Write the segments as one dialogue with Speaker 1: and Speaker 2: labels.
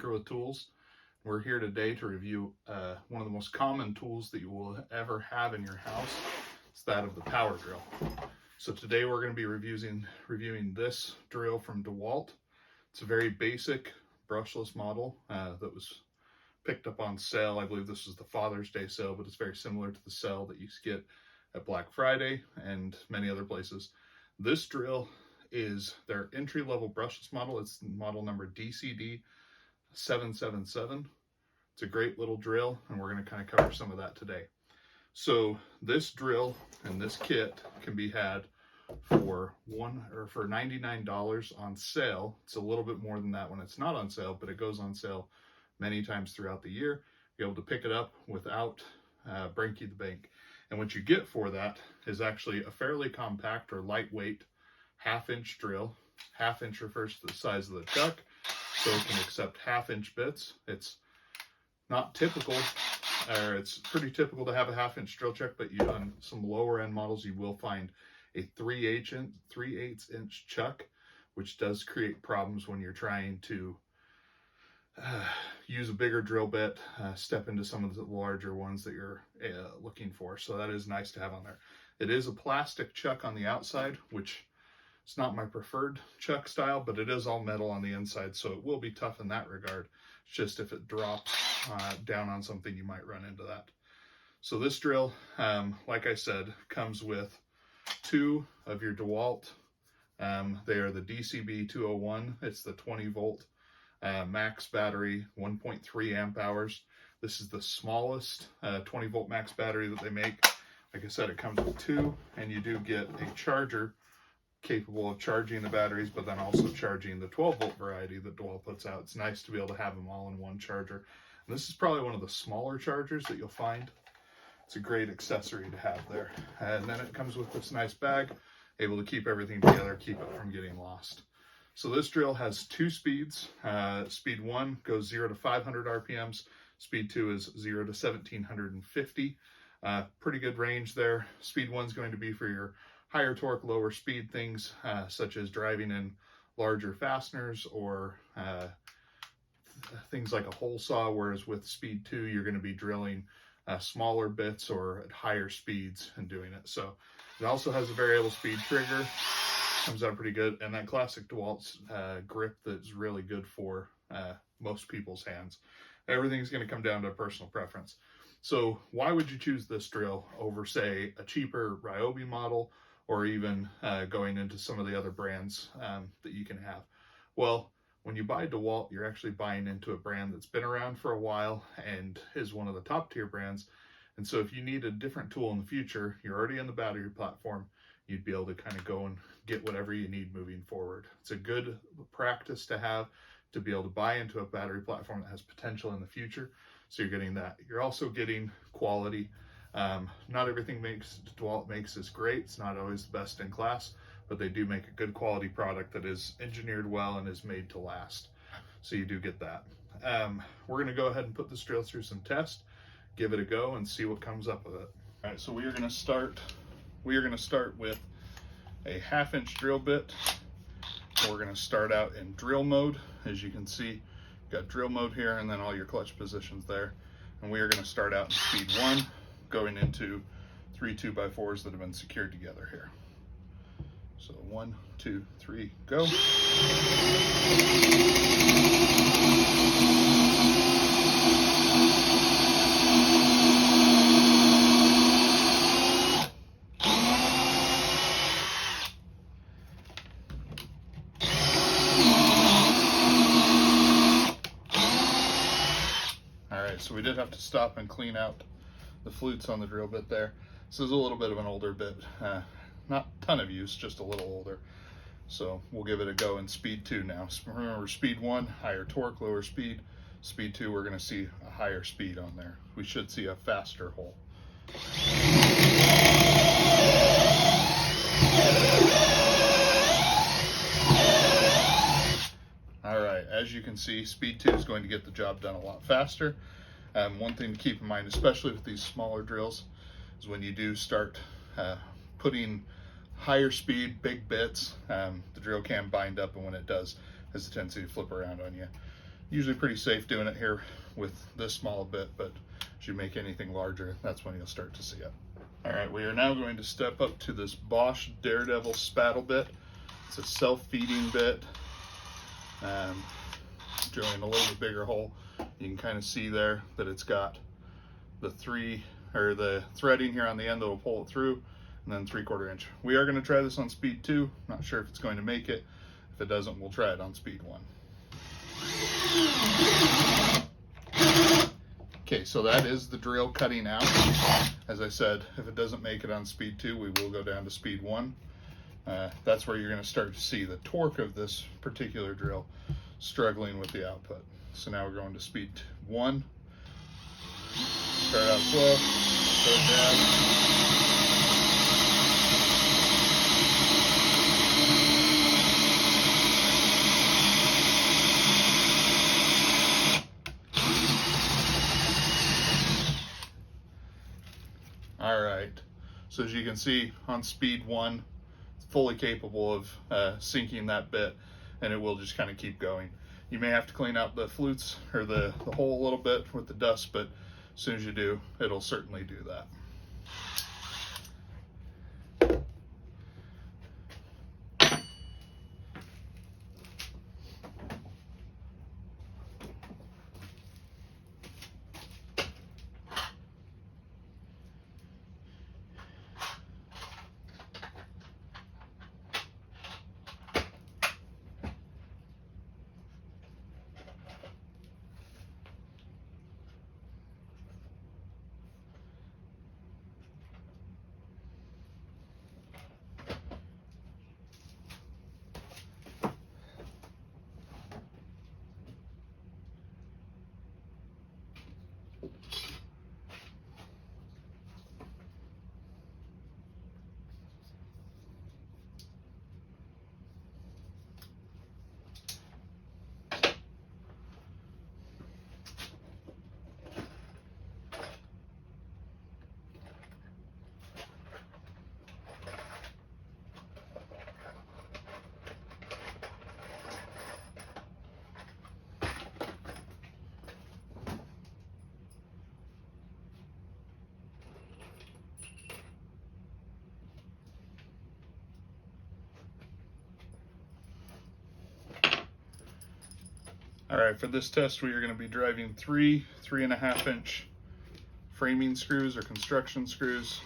Speaker 1: Tinker with Tools. We're here today to review one of the most common tools that you will ever have in your house. It's that of the power drill. So today we're going to be reviewing this drill from DeWalt. It's a very basic brushless model that was picked up on sale. I believe this is the Father's Day sale, but it's very similar to the sale that you get at Black Friday and many other places. This drill is their entry-level brushless model. It's model number DCD777. It's a great little drill, and we're going to kind of cover some of that today. So this drill and this kit can be had for $99 on sale. It's a little bit more than that when it's not on sale, but it goes on sale many times throughout the year. You're able to pick it up without breaking the bank. And what you get for that is actually a fairly compact or lightweight half-inch drill. Half-inch refers to the size of the chuck, so it can accept half-inch bits. It's not typical, or it's pretty typical to have a half-inch drill chuck, but on some lower-end models you will find a 3/8 inch chuck, which does create problems when you're trying to use a bigger drill bit, step into some of the larger ones that you're looking for. So that is nice to have on there. It is a plastic chuck on the outside, which is not my preferred chuck style, but it is all metal on the inside, so it will be tough in that regard. It's just if it drops down on something, you might run into that. So this drill, like I said, comes with two of your DeWalt. They are the DCB201. It's the 20 volt max battery, 1.3 amp hours. This is the smallest 20 volt max battery that they make. Like I said, it comes with two, and you do get a charger capable of charging the batteries, but then also charging the 12 volt variety that DeWalt puts out. It's nice to be able to have them all in one charger. And this is probably one of the smaller chargers that you'll find. It's a great accessory to have there. And then it comes with this nice bag, able to keep everything together, keep it from getting lost. So this drill has two speeds. Speed 1 goes 0 to 500 RPMs. Speed 2 is 0 to 1750. Pretty good range there. Speed 1 is going to be for your higher torque, lower speed things, such as driving in larger fasteners or things like a hole saw, whereas with speed 2, you're going to be drilling smaller bits or at higher speeds and doing it. So it also has a variable speed trigger, comes out pretty good, and that classic DeWalt grip that's really good for most people's hands. Everything's going to come down to personal preference. So why would you choose this drill over, say, a cheaper Ryobi model, or even going into some of the other brands that you can have? Well, when you buy DeWalt, you're actually buying into a brand that's been around for a while and is one of the top tier brands. And so if you need a different tool in the future, you're already on the battery platform, you'd be able to kind of go and get whatever you need moving forward. It's a good practice to have, to be able to buy into a battery platform that has potential in the future. So you're getting that. You're also getting quality. Not everything DeWalt makes is great. It's not always the best in class, but they do make a good quality product that is engineered well and is made to last. So you do get that. We're going to go ahead and put this drill through some tests, give it a go, and see what comes up with it. All right, so we are going to start with a half-inch drill bit. We're going to start out in drill mode. As you can see, you've got drill mode here and then all your clutch positions there. And we are going to start out in speed 1, going into 3 2x4s that have been secured together here. So 1, 2, 3, go. So we did have to stop and clean out the flutes on the drill bit there. This is a little bit of an older bit, not a ton of use, just a little older. So we'll give it a go in speed 2 now. Remember, speed 1, higher torque, lower speed. Speed 2, we're going to see a higher speed on there. We should see a faster hole. All right, as you can see, speed 2 is going to get the job done a lot faster. One thing to keep in mind, especially with these smaller drills, is when you do start putting higher speed, big bits, the drill can bind up, and when it does, has a tendency to flip around on you. Usually pretty safe doing it here with this small bit, but as you make anything larger, that's when you'll start to see it. All right, we are now going to step up to this Bosch Daredevil spattle bit. It's a self-feeding bit, drilling a little bit bigger hole. You can kind of see there that it's got the threading here on the end that will pull it through, and then 3/4 inch. We are going to try this on speed 2. Not sure if it's going to make it. If it doesn't, we'll try it on speed 1. Okay, so that is the drill cutting out. As I said, if it doesn't make it on speed 2, we will go down to speed 1. That's where you're going to start to see the torque of this particular drill struggling with the output. So now we're going to speed 1. Start out slow, go down. All right, so as you can see on speed 1, it's fully capable of sinking that bit, and it will just kind of keep going. You may have to clean out the flutes or the hole a little bit with the dust, but as soon as you do, it'll certainly do that. All right, for this test, we are going to be driving 3.5 inch framing screws or construction screws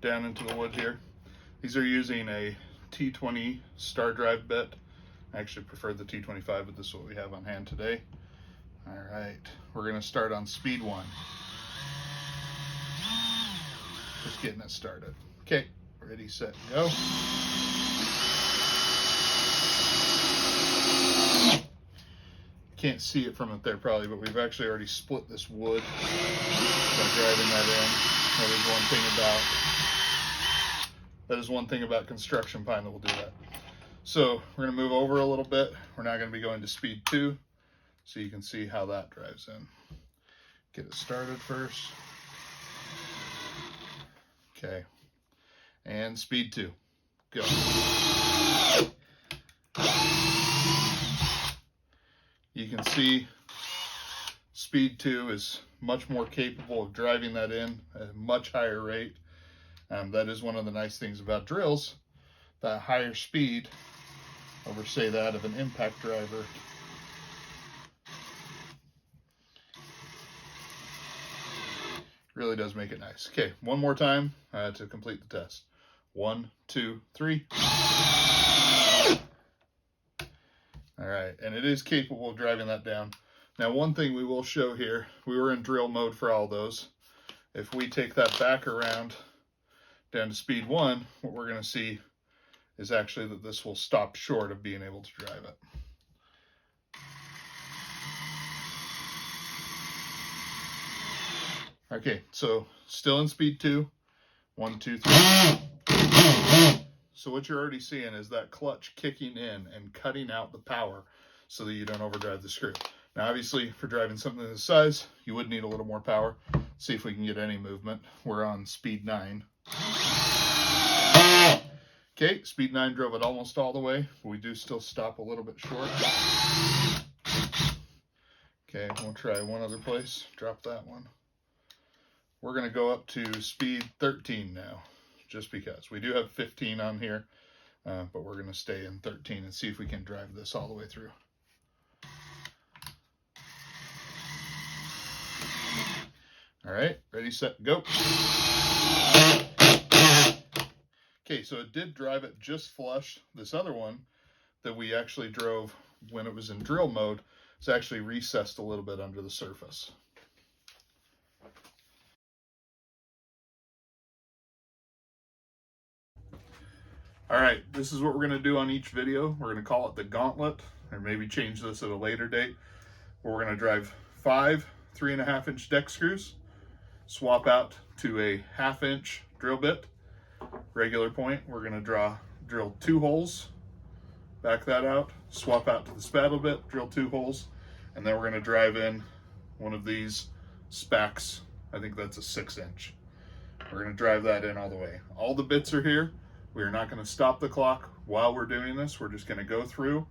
Speaker 1: down into the wood here. These are using a T20 star drive bit. I actually prefer the T25, but this is what we have on hand today. All right, we're going to start on speed 1. Just getting it started. Okay, ready, set, go. Can't see it from up there probably, but we've actually already split this wood by driving that in. That is one thing about construction pine that will do that. So we're going to move over a little bit. We're now going to be going to speed 2, so you can see how that drives in. Get it started first. Okay, and speed 2, go. You can see speed 2 is much more capable of driving that in at a much higher rate. That is one of the nice things about drills, that higher speed over, say, that of an impact driver. Really does make it nice. Okay, one more time to complete the test. 1, 2, 3. All right, and it is capable of driving that down. Now, one thing we will show here, we were in drill mode for all those. If we take that back around down to speed 1, what we're going to see is actually that this will stop short of being able to drive it. Okay, so still in speed 2. 1, 2, 3. So what you're already seeing is that clutch kicking in and cutting out the power so that you don't overdrive the screw. Now, obviously, for driving something this size, you would need a little more power. See if we can get any movement. We're on speed 9. Okay, Speed 9 drove it almost all the way, but we do still stop a little bit short. Okay, we'll try one other place. Drop that one. We're going to go up to speed 13 now, just because. We do have 15 on here, but we're going to stay in 13 and see if we can drive this all the way through. All right, ready, set, go. Okay, so it did drive it just flush. This other one that we actually drove when it was in drill mode, it's actually recessed a little bit under the surface. All right, this is what we're gonna do on each video. We're gonna call it the gauntlet, or maybe change this at a later date. We're gonna drive 5 3.5-inch deck screws, swap out to a 1/2-inch drill bit, regular point. We're gonna drill 2 holes, back that out, swap out to the spaddle bit, drill 2 holes, and then we're gonna drive in one of these spacks. I think that's a 6-inch. We're gonna drive that in all the way. All the bits are here. We are not gonna stop the clock while we're doing this. We're just gonna go through.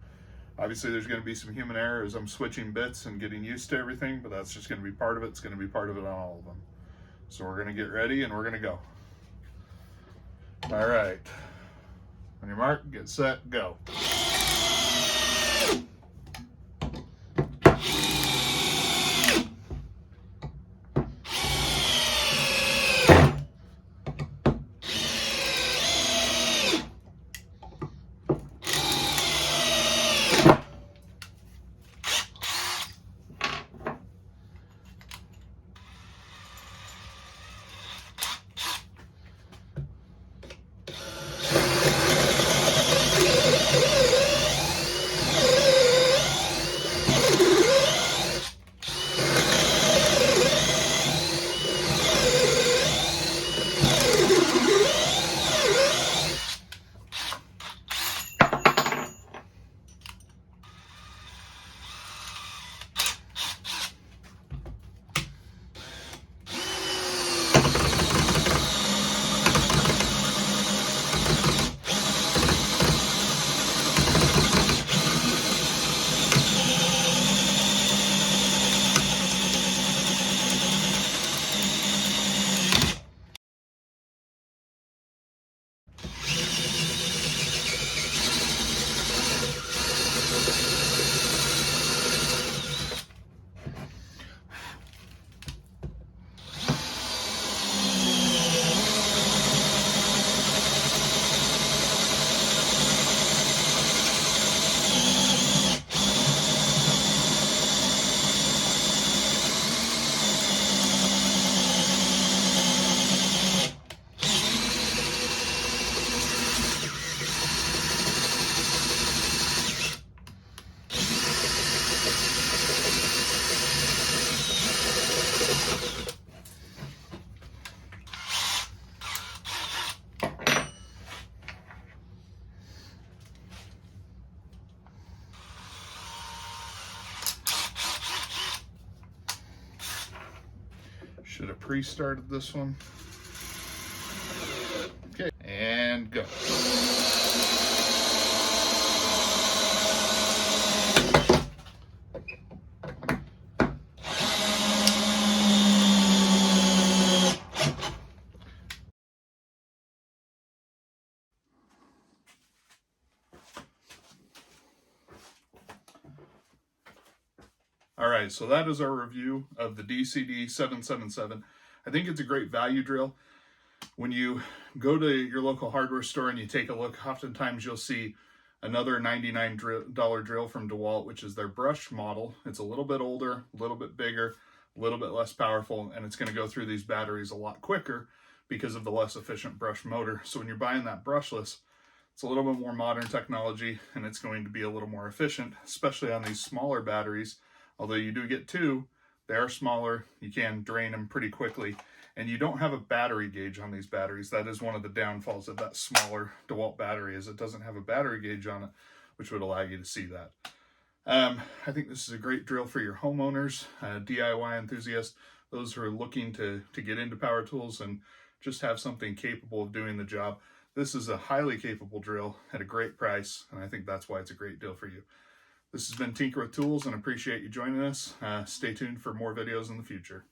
Speaker 1: Obviously there's gonna be some human error as I'm switching bits and getting used to everything, but that's just gonna be part of it. It's gonna be part of it on all of them. So we're gonna get ready and we're gonna go. All right, on your mark, get set, go. Should have pre-started this one. Okay, and go. All right, so that is our review of the DCD777. I think it's a great value drill. When you go to your local hardware store and you take a look, oftentimes you'll see another $99 drill from DeWalt, which is their brush model. It's a little bit older, a little bit bigger, a little bit less powerful, and it's going to go through these batteries a lot quicker because of the less efficient brush motor. So when you're buying that brushless, it's a little bit more modern technology, and it's going to be a little more efficient, especially on these smaller batteries. Although you do get 2, they are smaller, you can drain them pretty quickly, and you don't have a battery gauge on these batteries. That is one of the downfalls of that smaller DeWalt battery, is it doesn't have a battery gauge on it, which would allow you to see that. I think this is a great drill for your homeowners, DIY enthusiasts. those who are looking to get into power tools and just have something capable of doing the job. This is a highly capable drill at a great price, and I think that's why it's a great deal for you. This has been Tinker with Tools, and appreciate you joining us. Stay tuned for more videos in the future.